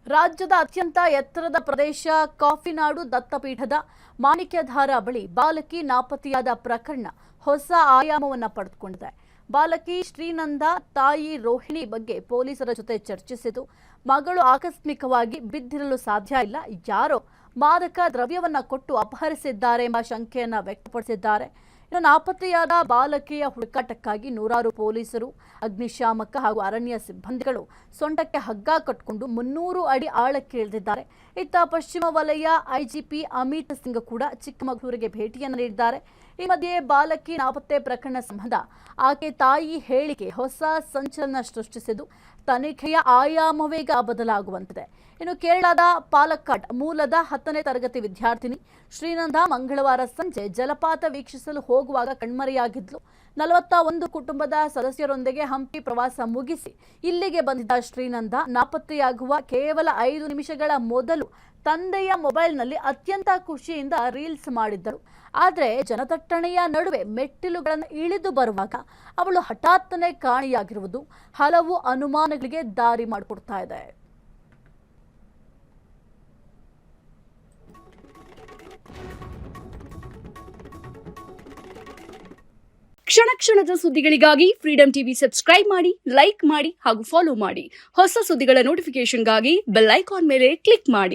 ರಾಜ್ಯದ ಅತ್ಯಂತ ಎತ್ತರದ ಪ್ರದೇಶ ಕಾಫಿನಾಡು ದತ್ತಪೀಠದ ಮಾಣಿಕ್ಯಧಾರ ಬಳಿ ಬಾಲಕಿ ನಾಪತ್ತೆಯಾದ ಪ್ರಕರಣ ಹೊಸ ಆಯಾಮವನ್ನು ಪಡೆದುಕೊಂಡಿದೆ. ಬಾಲಕಿ ಶ್ರೀನಂದ ತಾಯಿ ರೋಹಿಣಿ ಬಗ್ಗೆ ಪೊಲೀಸರ ಜೊತೆ ಚರ್ಚಿಸಿತು. ಮಗಳು ಆಕಸ್ಮಿಕವಾಗಿ ಬಿದ್ದಿರಲು ಸಾಧ್ಯ ಇಲ್ಲ, ಯಾರೋ ಮಾದಕ ದ್ರವ್ಯವನ್ನ ಕೊಟ್ಟು ಅಪಹರಿಸಿದ್ದಾರೆ ಎಂಬ ಶಂಕೆಯನ್ನ ವ್ಯಕ್ತಪಡಿಸಿದ್ದಾರೆ. ನಾಪತ್ತೆಯಾದ ಬಾಲಕಿಯ ಹುಡುಕಾಟಕ್ಕಾಗಿ ನೂರಾರು ಪೊಲೀಸರು, ಅಗ್ನಿಶಾಮಕ ಹಾಗೂ ಅರಣ್ಯ ಸಿಬ್ಬಂದಿಗಳು ಸೊಂಟಕ್ಕೆ ಹಗ್ಗ ಕಟ್ಟಿಕೊಂಡು 300 ಅಡಿ ಆಳಕ್ಕೆ ಇಳಿದಿದ್ದಾರೆ. ಇತ್ತ ಪಶ್ಚಿಮ ವಲಯ ಐಜಿಪಿ ಅಮಿತ್ ಸಿಂಗ್ ಕೂಡ ಚಿಕ್ಕಮಗಳೂರಿಗೆ ಭೇಟಿಯನ್ನು ನೀಡಿದ್ದಾರೆ. ಈ ಮಧ್ಯೆ ಬಾಲಕಿ ನಾಪತ್ತೆ ಪ್ರಕರಣ ಸಂಬಂಧ ಆಕೆ ತಾಯಿ ಹೇಳಿಕೆ ಹೊಸ ಸಂಚಲನ ಸೃಷ್ಟಿಸಿದ್ದು ತನಿಖೆಯ ಆಯಾಮವೇಗ ಬದಲಾಗುವಂತಿದೆ. ಇನ್ನು ಕೇರಳದ ಪಾಲಕ್ಕಾಡ್ ಮೂಲದ 10ನೇ ತರಗತಿ ವಿದ್ಯಾರ್ಥಿನಿ ಶ್ರೀನಂದ ಮಂಗಳವಾರ ಸಂಜೆ ಜಲಪಾತ ವೀಕ್ಷಿಸಲು ಹೋಗುವಾಗ ಕಣ್ಮರೆಯಾಗಿದ್ಲು. 41 ಕುಟುಂಬದ ಸದಸ್ಯರೊಂದಿಗೆ ಹಂಪಿ ಪ್ರವಾಸ ಮುಗಿಸಿ ಇಲ್ಲಿಗೆ ಬಂದಿದ್ದ ಶ್ರೀನಂದ ನಾಪತ್ತೆಯಾಗುವ ಕೇವಲ 5 ನಿಮಿಷಗಳ ಮೊದಲು ತಂದೆಯ ಮೊಬೈಲ್ನಲ್ಲಿ ಅತ್ಯಂತ ಖುಷಿಯಿಂದ ರೀಲ್ಸ್ ಮಾಡಿದ್ದಳು. ಆದರೆ ಜನದಟ್ಟಣೆಯ ನಡುವೆ ಮೆಟ್ಟಿಲುಗಳನ್ನು ಇಳಿದು ಬರುವಾಗ ಅವಳು ಹಠಾತ್ತನೆ ಕಾಣೆಯಾಗಿರುವುದು ಹಲವು ಅನುಮಾನಗಳಿಗೆ ದಾರಿ ಮಾಡಿಕೊಡ್ತಾ ಇದೆ. ಕ್ಷಣ ಕ್ಷಣದ ಸುದ್ದಿಗಳಿಗಾಗಿ ಫ್ರೀಡಂ ಟಿವಿ ಸಬ್ಸ್ಕ್ರೈಬ್ ಮಾಡಿ, ಲೈಕ್ ಮಾಡಿ ಹಾಗೂ ಫಾಲೋ ಮಾಡಿ. ಹೊಸ ಸುದ್ದಿಗಳ ನೋಟಿಫಿಕೇಶನ್ಗಾಗಿ ಬೆಲ್ ಐಕಾನ್ ಮೇಲೆ ಕ್ಲಿಕ್ ಮಾಡಿ.